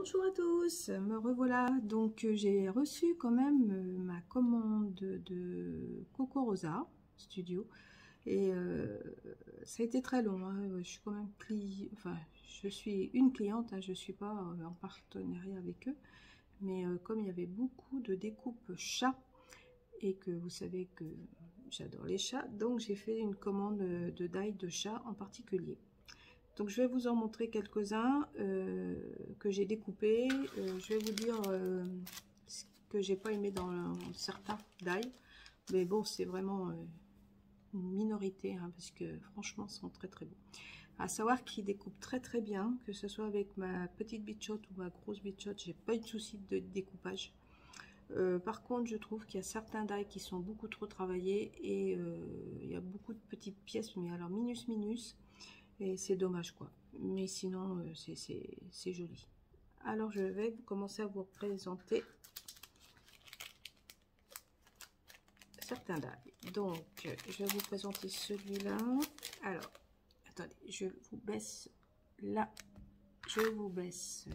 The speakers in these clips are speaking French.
Bonjour à tous, me revoilà. Donc j'ai reçu quand même ma commande de Coco Rosa Studio et ça a été très long, hein. Je suis quand même je suis une cliente, hein. Je suis pas en partenariat avec eux, mais comme il y avait beaucoup de découpes chats et que vous savez que j'adore les chats, donc j'ai fait une commande de die de chat en particulier. Donc je vais vous en montrer quelques-uns que j'ai découpés. Je vais vous dire ce que j'ai pas aimé dans certains die. Mais bon, c'est vraiment une minorité, hein, parce que franchement, ils sont très très beaux. À savoir qu'ils découpent très très bien, que ce soit avec ma petite bichotte ou ma grosse bichotte, j'ai pas eu de souci de découpage. Par contre, je trouve qu'il y a certains die qui sont beaucoup trop travaillés et il y a beaucoup de petites pièces, mais alors minus. Et c'est dommage quoi, mais sinon c'est joli. Alors je vais commencer à vous présenter certains die. Donc je vais vous présenter celui-là. Alors attendez, je vous baisse là, je vous baisse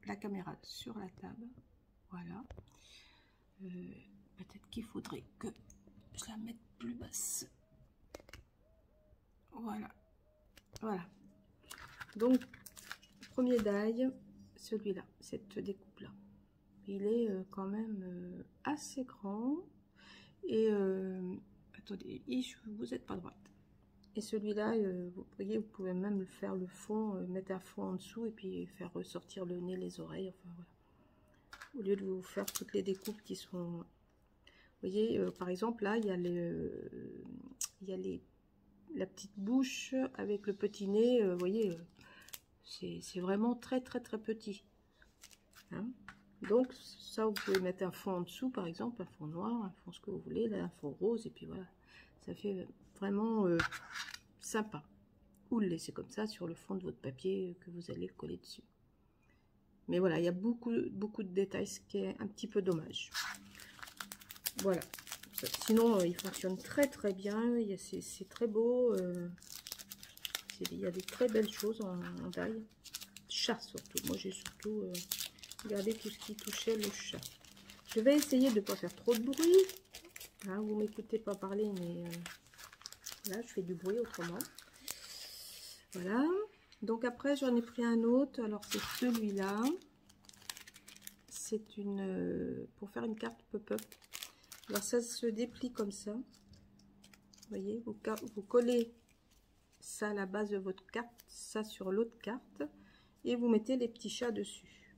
la caméra sur la table, voilà. Peut-être qu'il faudrait que je la mette plus basse, voilà. Donc premier die, celui-là, cette découpe là, il est quand même assez grand et attendez, vous n'êtes pas droite. Et celui-là, vous voyez, vous pouvez même faire le fond, mettre un fond en dessous et puis faire ressortir le nez, les oreilles, enfin voilà, au lieu de vous faire toutes les découpes qui sont, vous voyez, par exemple là il y a la petite bouche avec le petit nez, vous voyez, c'est vraiment très petit, hein. Donc ça, vous pouvez mettre un fond en dessous, par exemple un fond noir, un fond ce que vous voulez, là, un fond rose, et puis voilà, ça fait vraiment sympa. Ou le laisser comme ça sur le fond de votre papier que vous allez coller dessus. Mais voilà, il y a beaucoup de détails, ce qui est un petit peu dommage. Voilà. Sinon il fonctionne très bien, c'est très beau, il y a des très belles choses en die. Chat surtout, moi j'ai surtout regardé tout ce qui touchait le chat. Je vais essayer de ne pas faire trop de bruit, hein, vous m'écoutez pas parler, mais là je fais du bruit autrement. Voilà, donc après j'en ai pris un autre, alors c'est celui-là, c'est pour faire une carte pop-up. Alors ça se déplie comme ça, vous voyez, vous collez ça à la base de votre carte, ça sur l'autre carte, et vous mettez les petits chats dessus.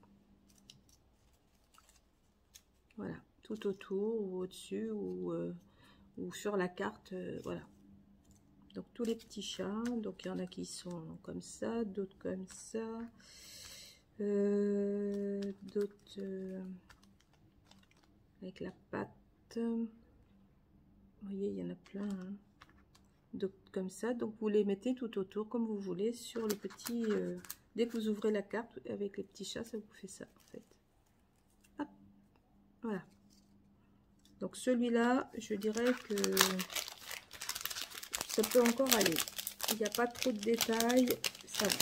Voilà, tout autour ou au-dessus ou sur la carte, voilà. Donc tous les petits chats, donc il y en a qui sont comme ça, d'autres comme ça, d'autres avec la patte. Vous voyez, il y en a plein, hein. Donc comme ça, donc vous les mettez tout autour comme vous voulez sur le petit, dès que vous ouvrez la carte avec les petits chats, ça vous fait ça en fait. Hop, voilà. Donc celui-là, je dirais que ça peut encore aller, il n'y a pas trop de détails, ça va.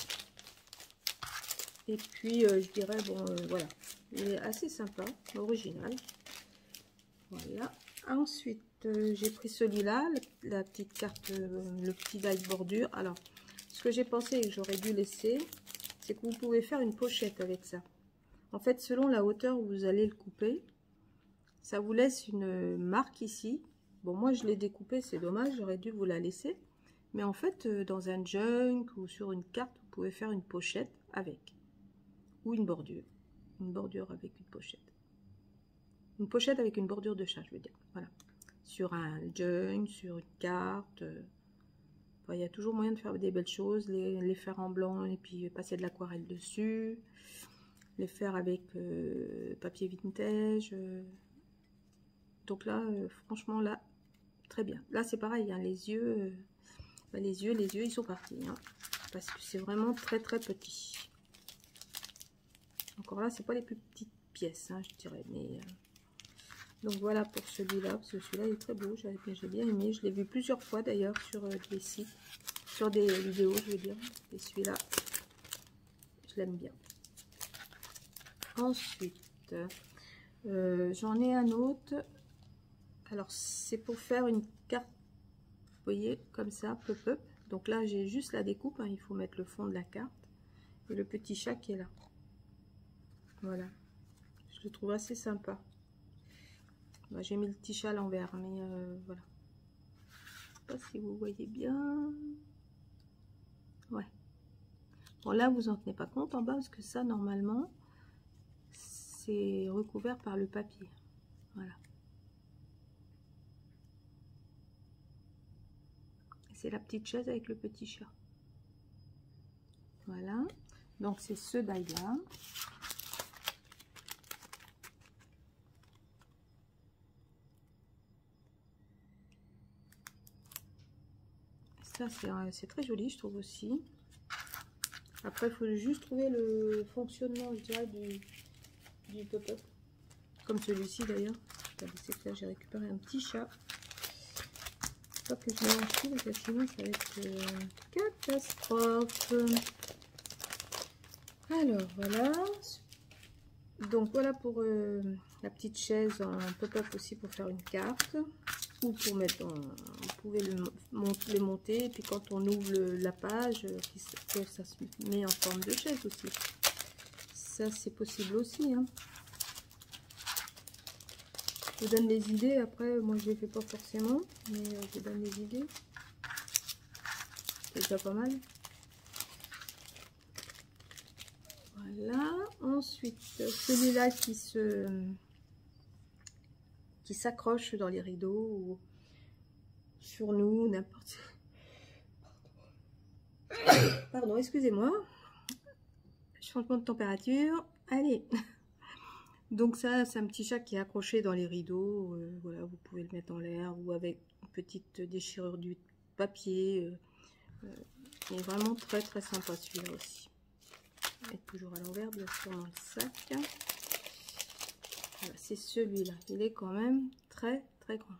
Et puis je dirais, bon voilà, il est assez sympa, original. Voilà. Ensuite j'ai pris celui-là, la petite carte, le petit die bordure. Alors ce que j'ai pensé et que j'aurais dû laisser, c'est que vous pouvez faire une pochette avec ça. En fait, selon la hauteur où vous allez le couper, ça vous laisse une marque ici. Bon, moi je l'ai découpé, c'est dommage, j'aurais dû vous la laisser. Mais en fait, dans un junk ou sur une carte, vous pouvez faire une pochette avec. Ou une bordure. Une bordure avec une pochette. Une pochette avec une bordure de chat, je veux dire. Voilà. Sur un junk, sur une carte. Enfin, il y a toujours moyen de faire des belles choses. Les faire en blanc et puis passer de l'aquarelle dessus. Les faire avec papier vintage. Donc là, franchement, là, très bien. Là, c'est pareil, hein, les yeux, ils sont partis. Hein, parce que c'est vraiment très petit. Encore là, c'est pas les plus petites pièces, hein, je dirais. Mais donc voilà pour celui-là, parce que celui-là est très beau, j'ai bien aimé. Je l'ai vu plusieurs fois d'ailleurs sur des sites, sur des vidéos, je veux dire. Et celui-là, je l'aime bien. Ensuite, j'en ai un autre. Alors, c'est pour faire une carte, vous voyez, comme ça, pop-up. Donc là, j'ai juste la découpe, hein, il faut mettre le fond de la carte. Et le petit chat qui est là. Voilà. Je le trouve assez sympa. Bah, j'ai mis le petit chat à l'envers, mais voilà. Je sais pas si vous voyez bien. Ouais. Bon, là, vous en tenez pas compte en bas, parce que ça, normalement, c'est recouvert par le papier. Voilà. C'est la petite chaise avec le petit chat. Voilà. Donc, c'est ce die-là. Ça, c'est très joli, je trouve aussi. Après, il faut juste trouver le fonctionnement, je dirais, du pop-up. Comme celui-ci, d'ailleurs. C'est que là, j'ai récupéré un petit chat. Pas que je mélange tout, parce que sinon, ça va être catastrophe. Alors, voilà. Donc, voilà pour la petite chaise en pop-up aussi pour faire une carte. Ou pour mettre, vous pouvez le monter, et puis quand on ouvre la page, ça se met en forme de chaise aussi. Ça, c'est possible aussi. Hein. Je vous donne des idées. Après, moi, je ne les fais pas forcément, mais je vous donne des idées. C'est déjà pas mal. Voilà. Ensuite, celui-là qui s'accroche dans les rideaux ou sur nous, n'importe. Pardon, excusez-moi. Changement de température. Allez. Donc ça, c'est un petit chat qui est accroché dans les rideaux. Voilà, vous pouvez le mettre en l'air ou avec une petite déchirure du papier. Il est vraiment très très sympa celui-là aussi. Et toujours à l'envers, bien sûr, dans le sac. Voilà, c'est celui-là. Il est quand même très très grand.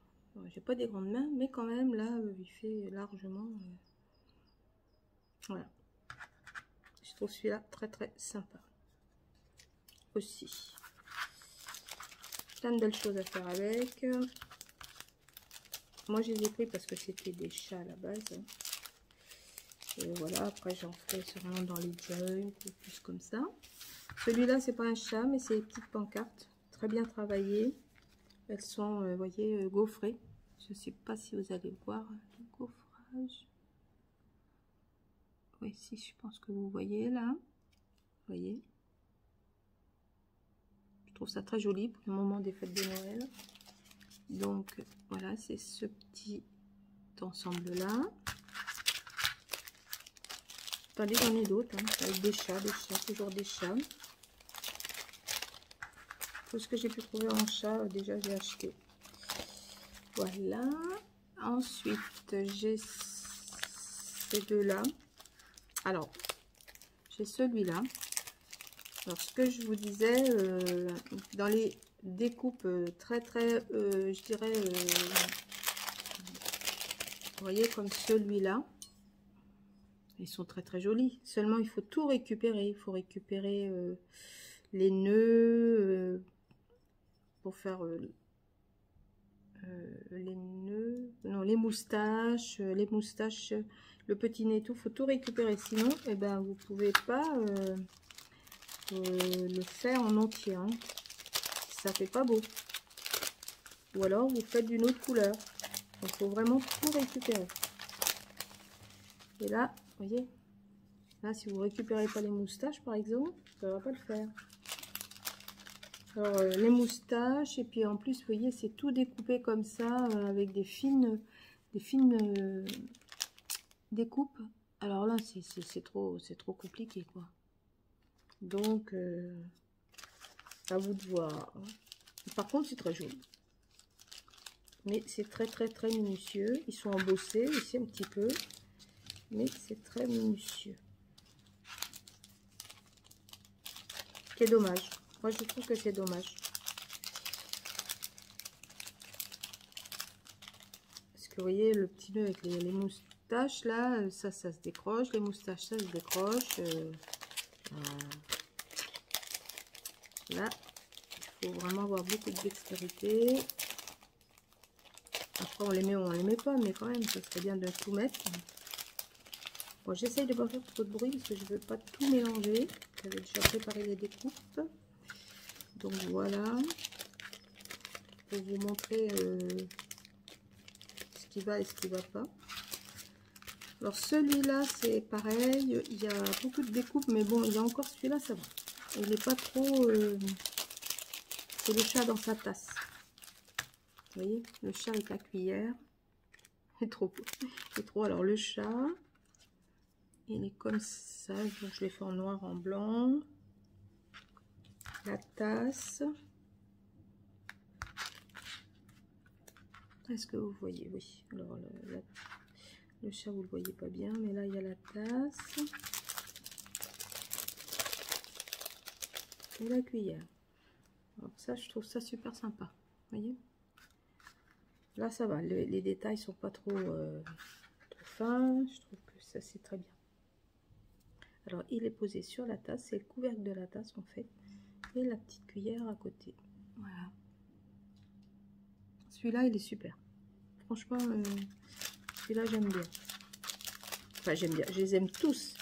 J'ai pas des grandes mains, mais quand même là, il fait largement. Voilà. Je trouve celui-là très très sympa. Aussi. Plein de belles choses à faire avec. Moi, je les ai pris parce que c'était des chats à la base. Et voilà, après j'en fais sûrement dans les joints ou plus comme ça. Celui-là, c'est pas un chat, mais c'est des petites pancartes. Très bien travaillées. Elles sont, vous voyez, gaufrées. Je ne sais pas si vous allez voir le gaufrage. Oui, si, je pense que vous voyez là. Vous voyez. Je trouve ça très joli pour le moment des fêtes de Noël. Donc, voilà, c'est ce petit ensemble-là. Attendez, j'en ai d'autres, hein, avec des chats, toujours des chats. Tout ce que j'ai pu trouver en chat, déjà, j'ai acheté. Voilà. Ensuite, j'ai ces deux-là. Alors, j'ai celui-là. Alors, ce que je vous disais, dans les découpes très, je dirais, vous voyez, comme celui-là. Ils sont très, très jolis. Seulement, il faut tout récupérer. Il faut récupérer les nœuds pour faire les nœuds. Non, les moustaches, le petit nez, tout. Il faut tout récupérer. Sinon, eh ben, vous ne pouvez pas le faire en entier. Hein. Ça fait pas beau. Ou alors, vous faites d'une autre couleur. Donc, il faut vraiment tout récupérer. Et là, vous voyez, là, si vous récupérez pas les moustaches, par exemple, ça ne va pas le faire. Alors, les moustaches, et puis en plus, vous voyez, c'est tout découpé comme ça, avec des fines découpes. Alors là, c'est trop compliqué, quoi. Donc, à vous de voir. Par contre, c'est très joli. Mais c'est très minutieux. Ils sont embossés ici un petit peu. Mais c'est très minutieux. C'est dommage. Moi, je trouve que c'est dommage. Parce que vous voyez, le petit nœud avec les moustaches, là, ça se décroche. Les moustaches, ça se décroche. Là, il faut vraiment avoir beaucoup de dextérité. Après, on les met ou on les met pas, mais quand même, ça serait bien de tout mettre. Bon, j'essaye de ne pas faire trop de bruit parce que je ne veux pas tout mélanger. J'avais déjà préparé les découpes. Donc voilà. Pour vous montrer ce qui va et ce qui ne va pas. Alors celui-là, c'est pareil. Il y a beaucoup de découpes, mais bon, il y a encore celui-là, ça va. Il n'est pas trop... c'est le chat dans sa tasse. Vous voyez, le chat avec la cuillère. C'est trop. C'est trop. Alors le chat, il est comme ça. Donc je l'ai fait en noir, en blanc. La tasse. Est-ce que vous voyez? Oui. Alors le chat, vous le voyez pas bien, mais là il y a la tasse et la cuillère. Alors ça, je trouve ça super sympa. Vous voyez? Là, ça va. Les détails sont pas trop, trop fins. Je trouve que ça, c'est très bien. Alors, il est posé sur la tasse. C'est le couvercle de la tasse, en fait. Et la petite cuillère à côté. Voilà. Celui-là, il est super. Franchement, celui-là, j'aime bien. Enfin, j'aime bien. Je les aime tous.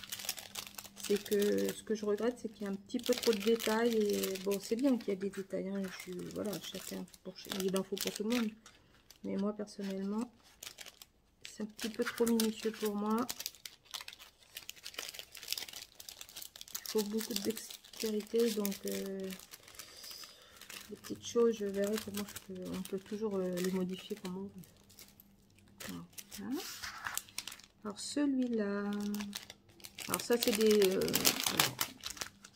C'est que ce que je regrette, c'est qu'il y a un petit peu trop de détails. Et bon, c'est bien qu'il y ait des détails. Hein. Voilà, chacun, il en faut pour tout le monde. Mais moi, personnellement, c'est un petit peu trop minutieux pour moi. Il faut beaucoup de dextérité. Donc, les petites choses, je verrai comment on peut toujours les modifier comme on veut. Voilà. Alors, celui-là... Alors, ça, c'est des...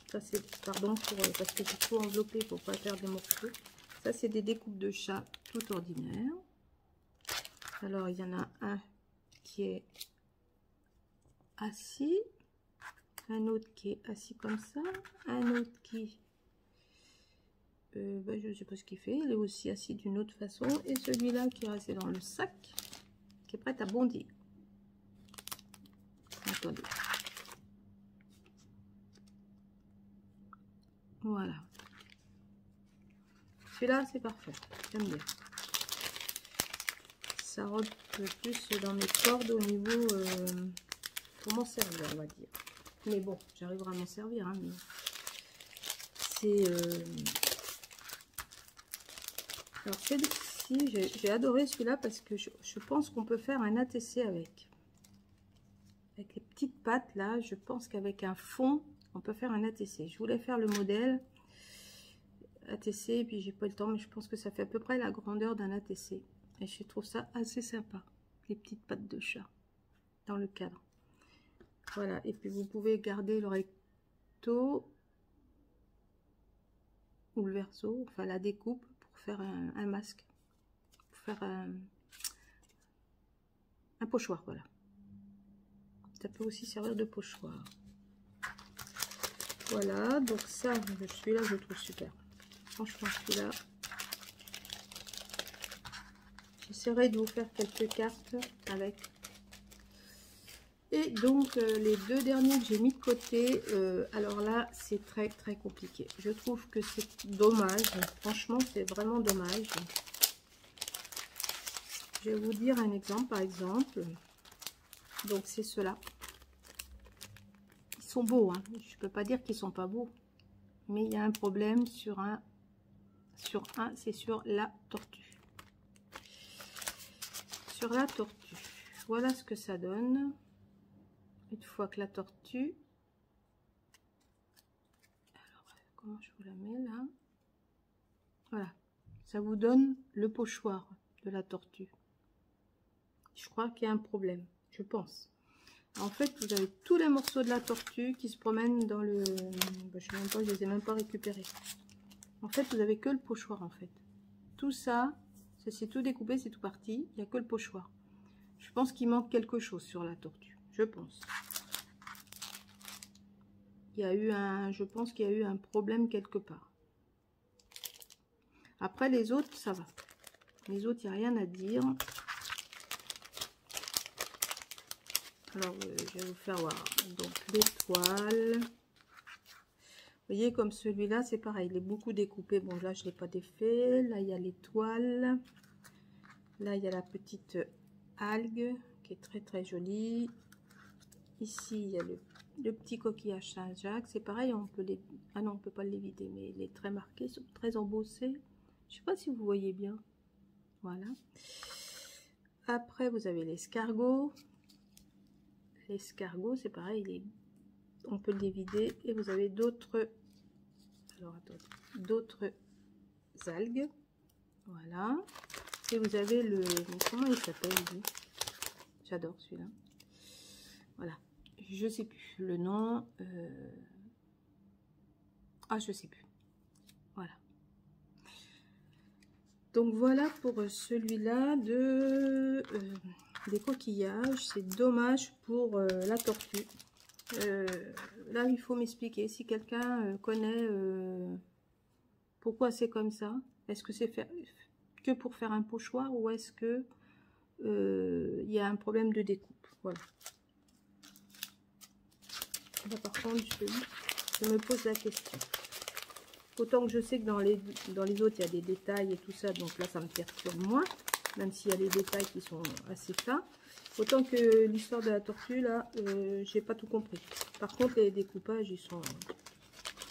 ça, c'est... Pardon, parce que j'ai tout enveloppé pour pas faire des morceaux. Ça, c'est des découpes de chat tout ordinaires. Alors, il y en a un qui est assis, un autre qui est assis comme ça, un autre qui, je ne sais pas ce qu'il fait, il est aussi assis d'une autre façon, et celui-là qui est resté dans le sac, qui est prêt à bondir. Attendez. Voilà. Celui-là, c'est parfait, j'aime bien. Ça rentre plus dans mes cordes au niveau pour m'en servir, on va dire. Mais bon, j'arriverai à m'en servir. Hein, c'est... Alors celui-ci, j'ai adoré celui-là parce que je pense qu'on peut faire un ATC avec. Avec les petites pattes là, je pense qu'avec un fond, on peut faire un ATC. Je voulais faire le modèle ATC et puis j'ai pas le temps, mais je pense que ça fait à peu près la grandeur d'un ATC. Et je trouve ça assez sympa, les petites pattes de chat dans le cadre. Voilà, et puis vous pouvez garder le recto ou le verso, enfin la découpe pour faire un masque, pour faire un pochoir, voilà. Ça peut aussi servir de pochoir. Voilà, donc ça, celui-là, je le trouve super. Franchement, celui-là, j'essaierai de vous faire quelques cartes avec. Et donc, les deux derniers que j'ai mis de côté, alors là, c'est très, très compliqué. Je trouve que c'est dommage. Franchement, c'est vraiment dommage. Je vais vous dire un exemple, par exemple. Donc, c'est ceux-là. Ils sont beaux, hein. Je ne peux pas dire qu'ils sont pas beaux. Mais il y a un problème sur c'est sur la tortue. Sur la tortue. Voilà ce que ça donne. Une fois que la tortue... Alors, comment je vous la mets là? Voilà. Ça vous donne le pochoir de la tortue. Je crois qu'il y a un problème. Je pense. En fait, vous avez tous les morceaux de la tortue qui se promènent dans le... je sais même pas, je les ai même pas récupérés. En fait, vous avez que le pochoir en fait. Tout ça, c'est tout découpé, c'est tout parti. Il n'y a que le pochoir. Je pense qu'il manque quelque chose sur la tortue. Je pense. Il y a eu je pense qu'il y a eu un problème quelque part. Après, les autres, ça va. Les autres, il n'y a rien à dire. Alors, je vais vous faire voir. Donc, l'étoile. voyez, comme celui-là, c'est pareil, il est beaucoup découpé. Bon, là, je ne l'ai pas défait. Là, il y a l'étoile. Là, il y a la petite algue qui est très, très jolie. Ici, il y a le petit coquillage Saint-Jacques. C'est pareil, on peut les... Ah non, on peut pas les vider, mais il est très marqué, très embossé. Je sais pas si vous voyez bien. Voilà. Après, vous avez l'escargot. L'escargot, c'est pareil, on peut les vider. Et vous avez d'autres... Alors, attendez. D'autres algues. Voilà. Et vous avez le... Comment il s'appelle, lui? J'adore celui-là. Voilà. Je sais plus le nom. Ah, je sais plus. Voilà. Donc voilà pour celui-là des coquillages. C'est dommage pour la tortue. Là, il faut m'expliquer. Si quelqu'un connaît pourquoi c'est comme ça, est-ce que c'est que pour faire un pochoir ou est-ce que il y a un problème de découpe? Voilà. Là, par contre, je me pose la question. Autant que je sais que dans les autres, il y a des détails et tout ça, donc là, ça me perturbe moins, même s'il y a des détails qui sont assez fins. Autant que l'histoire de la tortue, là, j'ai pas tout compris. Par contre, les découpages, ils sont...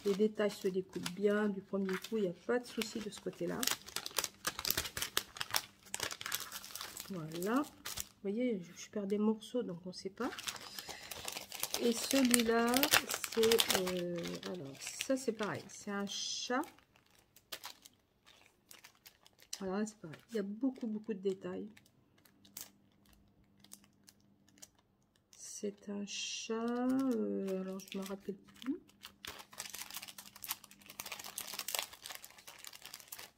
Les détails se découpent bien du premier coup, il n'y a pas de souci de ce côté-là. Voilà. Vous voyez, je perds des morceaux, donc on ne sait pas. Et celui-là, c'est... alors, ça, c'est pareil. C'est un chat. Alors là, c'est pareil. Il y a beaucoup, beaucoup de détails. C'est un chat... alors, je ne me rappelle plus.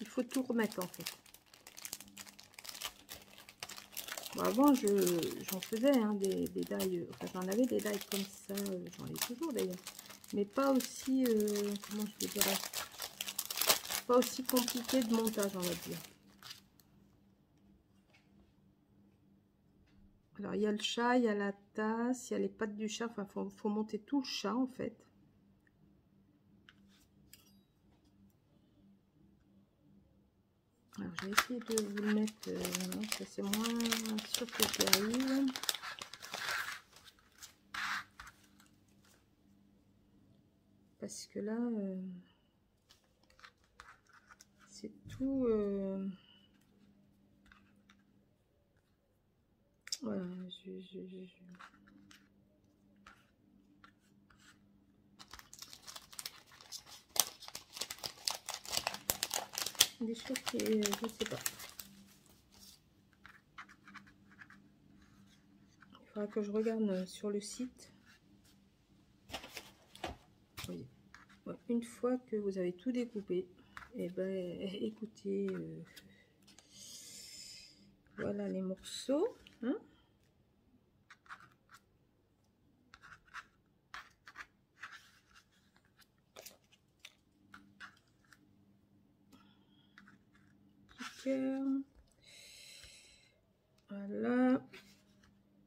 Il faut tout remettre, en fait. Bon, avant, j'en faisais hein, des die, enfin j'en avais des die comme ça, j'en ai toujours d'ailleurs, mais pas aussi, comment je dirais, pas aussi compliqué de montage, on va dire. Alors il y a le chat, il y a la tasse, il y a les pattes du chat, enfin faut monter tout le chat en fait. Alors je vais essayer de vous le mettre, non, ça c'est moins sûr que j'y arrive. Parce que là, c'est tout... voilà, des choses qui... je sais pas. Il faudra que je regarde sur le site. Oui. Ouais, une fois que vous avez tout découpé, et ben écoutez, voilà les morceaux. Hein.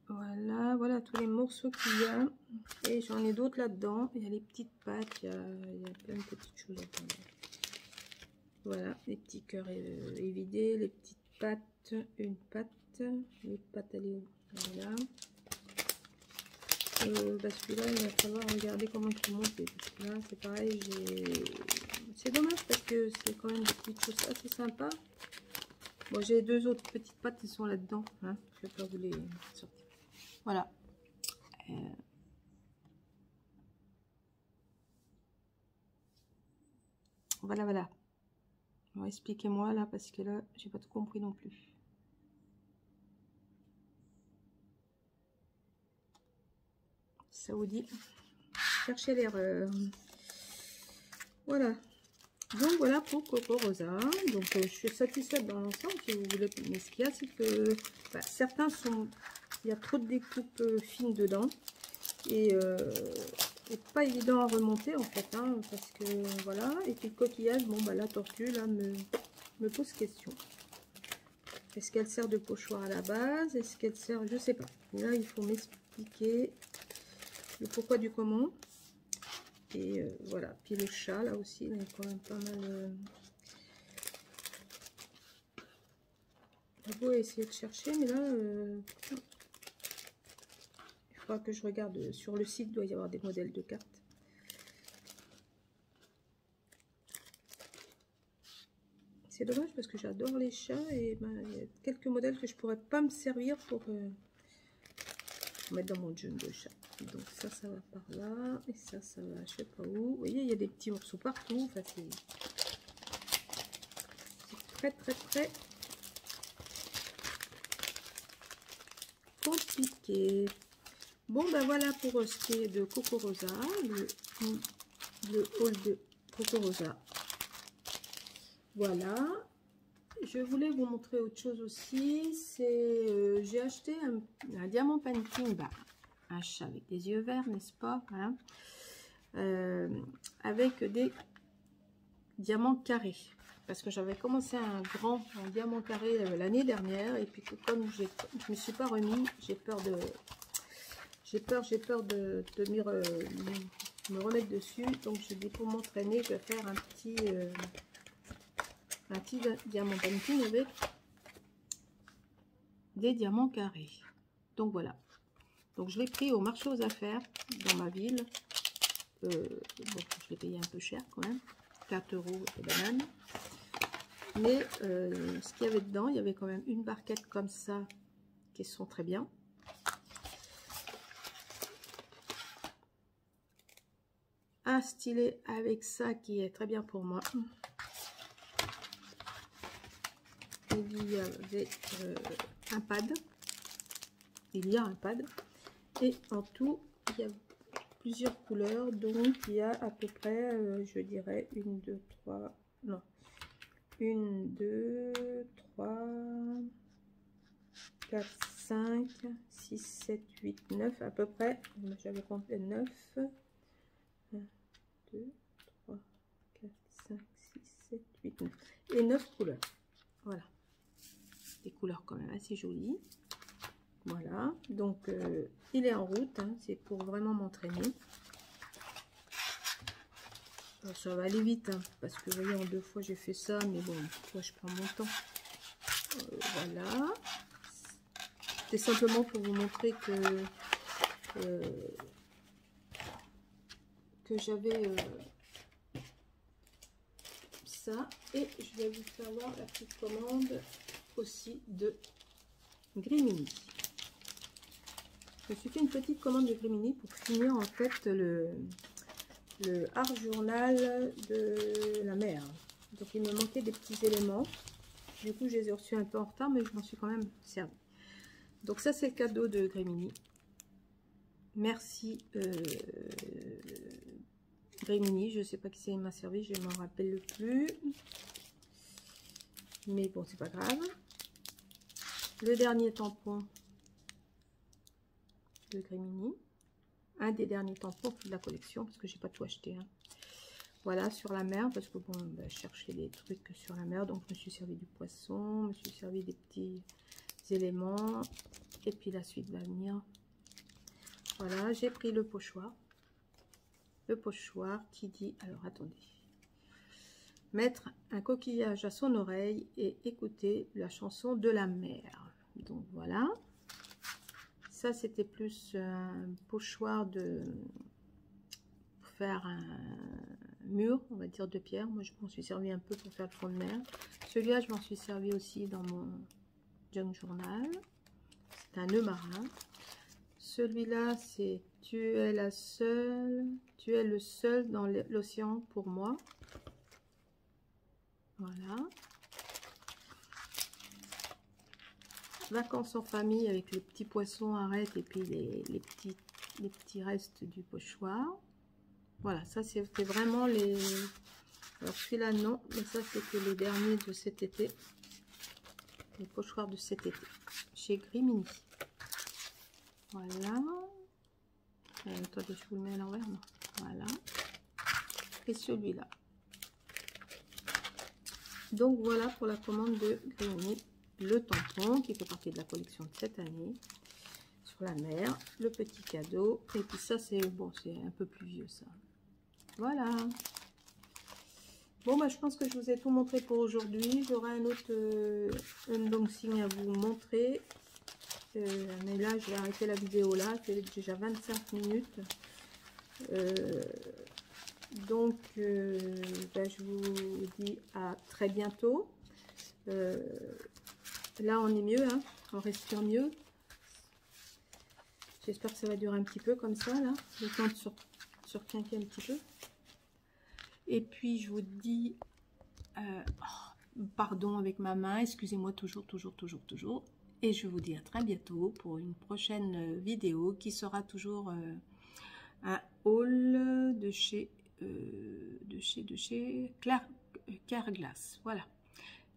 Voilà, voilà tous les morceaux qu'il y a. Et j'en ai d'autres là-dedans. Il y a les petites pattes, il y a plein de petites choses. Voilà, les petits cœurs évidés, les petites pattes, une patte, les pattes elle est où? Voilà. Celui-là, il va falloir regarder comment il faut monter. Parce que là, c'est pareil, c'est dommage parce que c'est quand même des petites choses assez sympas. Bon, j'ai deux autres petites pattes qui sont là-dedans. Hein. Je ne vais pas vous les sortir. Voilà. Voilà, voilà. Bon, expliquez-moi là, parce que là, j'ai pas tout compris non plus. Saoudi. Cherchez l'erreur. Voilà. Donc voilà pour Coco Rosa. Donc je suis satisfaite dans l'ensemble si vous voulez. Mais ce qu'il y a, c'est que bah, certains sont... Il y a trop de découpes fines dedans. Et pas évident à remonter en fait. Hein, parce que voilà. Et puis le coquillage, bon bah la tortue là me pose question. Est-ce qu'elle sert de pochoir à la base? Est-ce qu'elle sert... Je sais pas. Là il faut m'expliquer le pourquoi du comment. Et voilà, puis le chat là aussi, il est quand même pas mal. J'ai beau essayer de chercher, mais là, il faudra que je regarde sur le site, il doit y avoir des modèles de cartes. C'est dommage parce que j'adore les chats et ben, il y a quelques modèles que je pourrais pas me servir pour mettre dans mon junk de chat. Donc ça va par là et ça va je sais pas où. Vous voyez, il y a des petits morceaux partout. Enfin, c'est très compliqué. Bon ben voilà pour ce qui est de Coco Rosa, le haul de Coco Rosa. Voilà. Je voulais vous montrer autre chose aussi. C'est j'ai acheté un diamant painting, bah, un chat avec des yeux verts, n'est-ce pas, hein, avec des diamants carrés. Parce que j'avais commencé un diamant carré l'année dernière et puis que comme je me suis pas remis, j'ai peur de me remettre dessus. Donc je dis pour m'entraîner, je vais faire un petit diamant painting avec des diamants carrés. Donc voilà. Donc je l'ai pris au marché aux affaires dans ma ville. Bon, je l'ai payé un peu cher quand même, 4 € de banane. Mais ce qu'il y avait dedans, il y avait quand même une barquette comme ça qui sont très bien. Un stylet avec ça qui est très bien pour moi. Il y avait un pad. Il y a un pad. Et en tout, il y a plusieurs couleurs. Donc, il y a à peu près, je dirais, 1, 2, 3... Non. 1, 2, 3, 4, 5, 6, 7, 8, 9 à peu près. J'avais compté 9. 1, 2, 3, 4, 5, 6, 7, 8, 9. Et 9 couleurs. Voilà. Des couleurs quand même assez jolies. Voilà. Donc, il est en route. Hein, c'est pour vraiment m'entraîner. Ça va aller vite. Hein, parce que vous voyez, en 2 fois, j'ai fait ça. Mais bon, moi, je prends mon temps. Voilà. C'est simplement pour vous montrer que j'avais ça. Et je vais vous faire voir la petite commande aussi de Grimini. Je me suis fait une petite commande de Grimini pour finir en fait le art journal de la mer. Donc il me manquait des petits éléments. Du coup, je les ai reçus un peu en retard, mais je m'en suis quand même servi. Donc ça, c'est le cadeau de Grimini. Merci Grimini. Je ne sais pas qui c'est m'a servi, je ne m'en rappelle plus. Mais bon, c'est pas grave. Le dernier tampon de Grimini. Un des derniers tampons de la collection, parce que j'ai pas tout acheté. Hein. Voilà, sur la mer, parce que bon, bah, je cherchais des trucs sur la mer, donc je me suis servi du poisson, je me suis servi des petits éléments, et puis la suite va venir. Voilà, j'ai pris le pochoir. Le pochoir qui dit, alors attendez, mettre un coquillage à son oreille et écouter la chanson de la mer. Donc voilà. Ça, c'était plus un pochoir pour faire un mur, on va dire, de pierre. Moi, je m'en suis servi un peu pour faire le fond de mer. Celui-là, je m'en suis servi aussi dans mon junk journal. C'est un nœud marin. Celui-là, c'est tu es le seul dans l'océan pour moi. Voilà. Vacances en famille avec les petits poissons arêtes et puis les petits restes du pochoir. Voilà, ça c'était vraiment les... Alors celui-là non, mais ça c'était les derniers de cet été. Les pochoirs de cet été. Chez Grimini. Voilà. Attendez, je vous le mets à l'envers. Voilà. Et celui-là. Donc voilà pour la commande de Grimini. Le tampon qui fait partie de la collection de cette année. Sur la mer. Le petit cadeau. Et puis ça c'est bon, c'est un peu plus vieux ça. Voilà. Bon, bah, je pense que je vous ai tout montré pour aujourd'hui. J'aurai un autre unboxing à vous montrer. Mais là, je vais arrêter la vidéo là. C'est déjà 25 minutes. Donc, bah, je vous dis à très bientôt. Là, on est mieux, hein, on respire mieux. J'espère que ça va durer un petit peu comme ça, là. Le temps de surquinquer un petit peu. Et puis, je vous dis... pardon avec ma main, excusez-moi toujours. Et je vous dis à très bientôt pour une prochaine vidéo qui sera toujours un haul de chez Carglass. Voilà.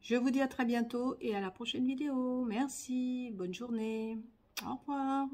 Je vous dis à très bientôt et à la prochaine vidéo. Merci, bonne journée. Au revoir.